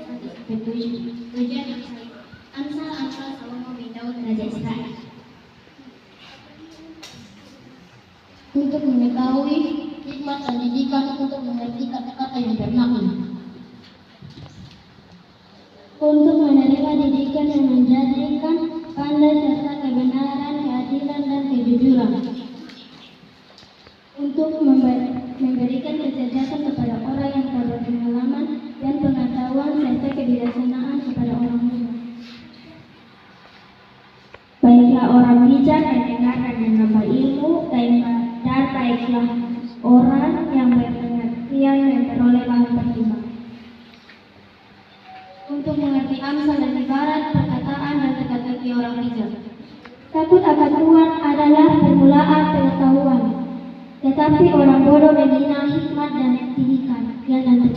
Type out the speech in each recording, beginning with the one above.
1-7. Tujuan Amsal Salomo bin Daud Raja Israel. Untuk mengetahui hikmat dan didikan untuk mengerti kata-kata yang bermakna. Untuk menerima didikan yang menjadikan pandai serta kebenaran, keadilan, dan kejujuran. Untuk memberikan kecerdasan kepada orang yang tak berpengalaman dan pengetahuan serta kebijaksanaan kepada orang muda. Baiklah orang bijak mendengar dan menambah ilmu, dan baiklah orang yang berpengertian memperoleh bahan pertimbangan. Untuk mengerti amsal dan ibarat, perkataan dan teka-teki orang bijak. Takut akan Tuhan adalah permulaan pengetahuan, tetapi orang bodoh menghina hikmat dan didikan. Dan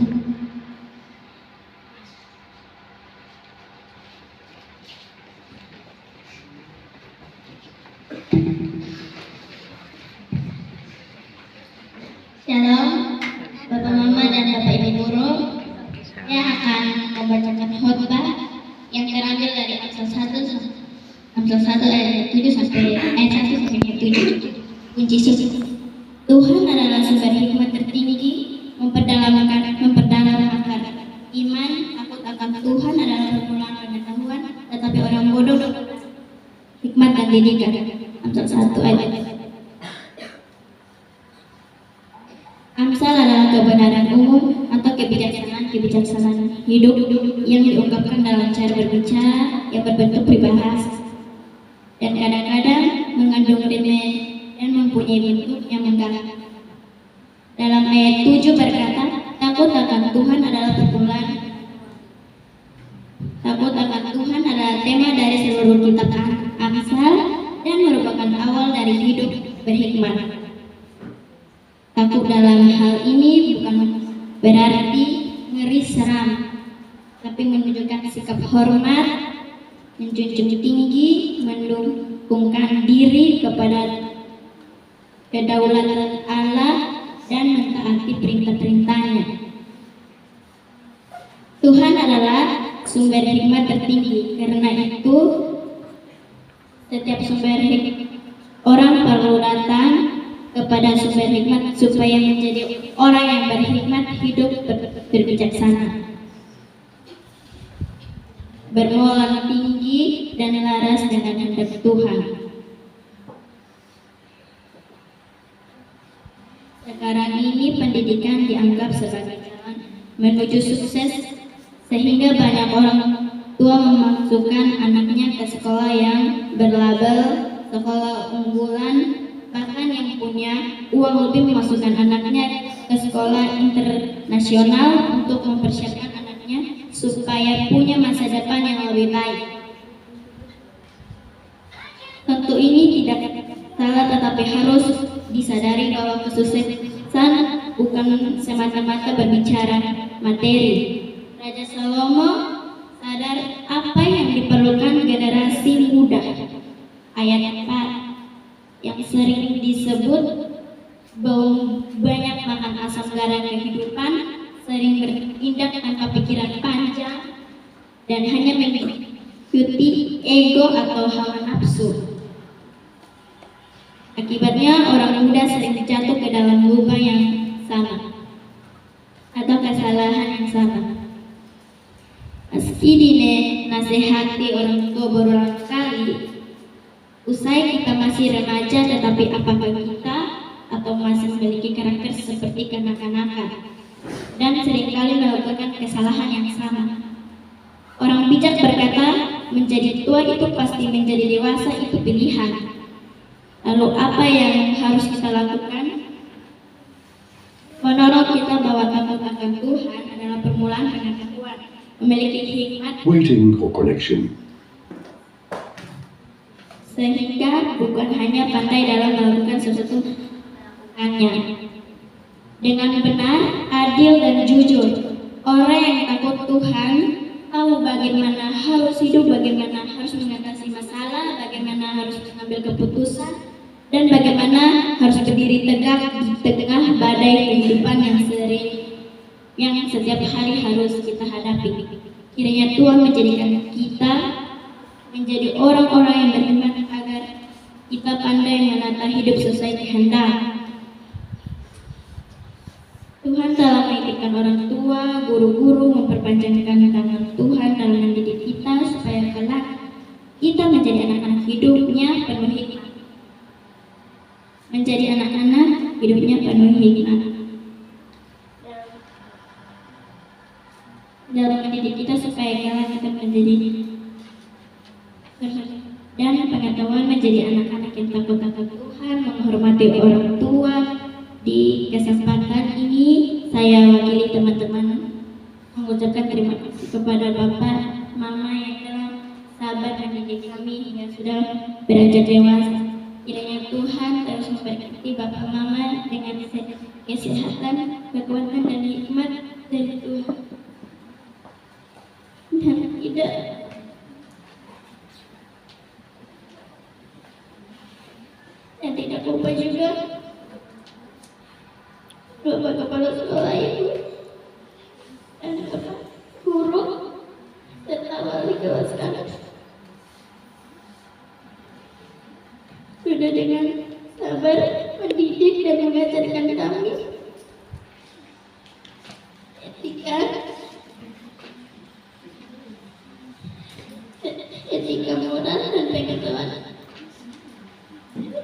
Shalom, Bapak Mama dan Bapak Ibu Guru. Saya akan membacakan khotbah yang terambil dari Amsal 1 ayat 7 sampai ayat 1 sampai ayat 7. Kunci suci. Tuhan adalah sumber hikmat tertinggi, memperdalam akal. Iman, takut akan Tuhan adalah permulaan pengetahuan, tetapi orang bodoh hikmat dan didikan. Amsal 1 ayat. Amsal adalah kebenaran umum atau kebijaksanaan hidup yang diungkapkan dalam cara berbicara yang berbentuk peribahasa dan kadang-kadang mengandung rime dan mempunyai bentuk yang menggalakkan. Dalam ayat 7 berkata, takut akan Tuhan adalah permulaan. Takut akan Tuhan adalah tema dari seluruh kitab Amsal dan merupakan awal dari hidup berhikmat. Takut dalam hal ini bukan berarti ngeri seram, tapi menunjukkan sikap hormat, menjunjung tinggi, mendukungkan diri kepada kedaulatan Allah dan mentaati perintah-perintahnya. Tuhan adalah sumber hikmat tertinggi, karena itu setiap sumber orang perlu datang kepada sumber hikmat supaya menjadi orang yang berhikmat, hidup berbijaksana, bermoral tinggi dan laras dengan kehendak Tuhan. Sekarang ini pendidikan dianggap sebagai jalan menuju sukses, sehingga banyak orang tua memasukkan anaknya ke sekolah yang berlabel sekolah unggulan, bahkan yang punya uang lebih memasukkan anaknya ke sekolah internasional untuk mempersiapkan anaknya supaya punya masa depan yang lebih baik. Tentu ini tidak salah, tetapi harus disadari bahwa kesuksesan bukan semata-mata berbicara materi. Raja Salomo sadar apa yang diperlukan generasi muda. Ayat 4 yang sering disebut banyak makan asam garam kehidupan, sering bertindak tanpa pikiran panjang, dan hanya mengikuti ego atau hawa nafsu. Akibatnya orang muda sering jatuh ke dalam lubang yang sama atau kesalahan yang sama. Meski dinasehati orang tua berulang kali, usai kita masih remaja, tetapi apakah kita atau masih memiliki karakter seperti kanak-kanak dan seringkali melakukan kesalahan yang sama. Orang bijak berkata, menjadi tua itu pasti, menjadi dewasa itu pilihan. Lalu apa yang harus kita lakukan? Menurut kita bahwa takut akan Tuhan adalah permulaan pengetahuan, memiliki hikmat, waiting for connection, sehingga bukan hanya pandai dalam melakukan sesuatu hanya dengan benar, adil, dan jujur. Orang yang takut Tuhan tahu bagaimana harus hidup, bagaimana harus mengatasi masalah, bagaimana harus mengambil keputusan, dan bagaimana harus berdiri tegak di tengah badai kehidupan yang setiap hari harus kita hadapi. Kiranya Tuhan menjadikan kita menjadi orang-orang yang beriman agar kita pandai menata hidup sesuai kehendak. Tuhan telah mengizinkan orang tua, guru-guru memperpanjangkan tangan Tuhan dalam mendidik kita supaya kelak kita menjadi anak-anak hidupnya penuh hikmat. Menjadi anak-anak hidupnya penuh hikmat. Dalam mendidik kita supaya kelak kita menjadi dan pengetahuan menjadi anak-anak yang takut akan Tuhan, menghormati orang tua. Di kesempatan ini saya wakili teman-teman mengucapkan terima kasih kepada Bapak, Mama yang telah sabar mendidik kami hingga sudah beranjak dewasa. Kiranya Tuhan terus memberkati Bapak Mama dengan kesehatan, kekuatan dan hikmat dari Tuhan. Dan tidak lupa juga Bapak Kepala Sekolah Ibu dan Bapak Guru serta wali kelas kami sudah dengan sabar mendidik dan mengajarkan kami etika moral dan pengetahuan.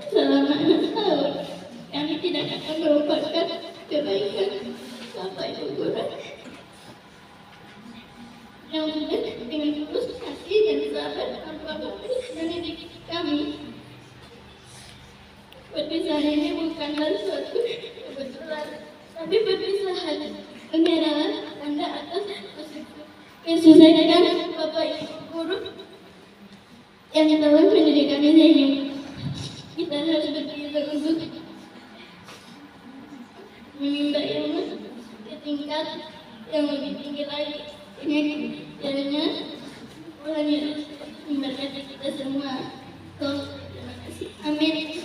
Selama 6 tahun kami tidak akan melupakan kebaikan Bapak Ibu guru yang sudah dengan tulus hati dan sabar tanpa mendidik kami. Perpisahan ini bukanlah suatu kebetulan, tapi perpisahan pengerahan tanda atas kesusahan Bapak Ibu guru yang telah mendidik kami sehingga kita harus berpikir untuk menimba ilmu ke tingkat yang lebih tinggi lagi. Kiranya Tuhan Yesus memberkati kita semua. Terima kasih. Amin.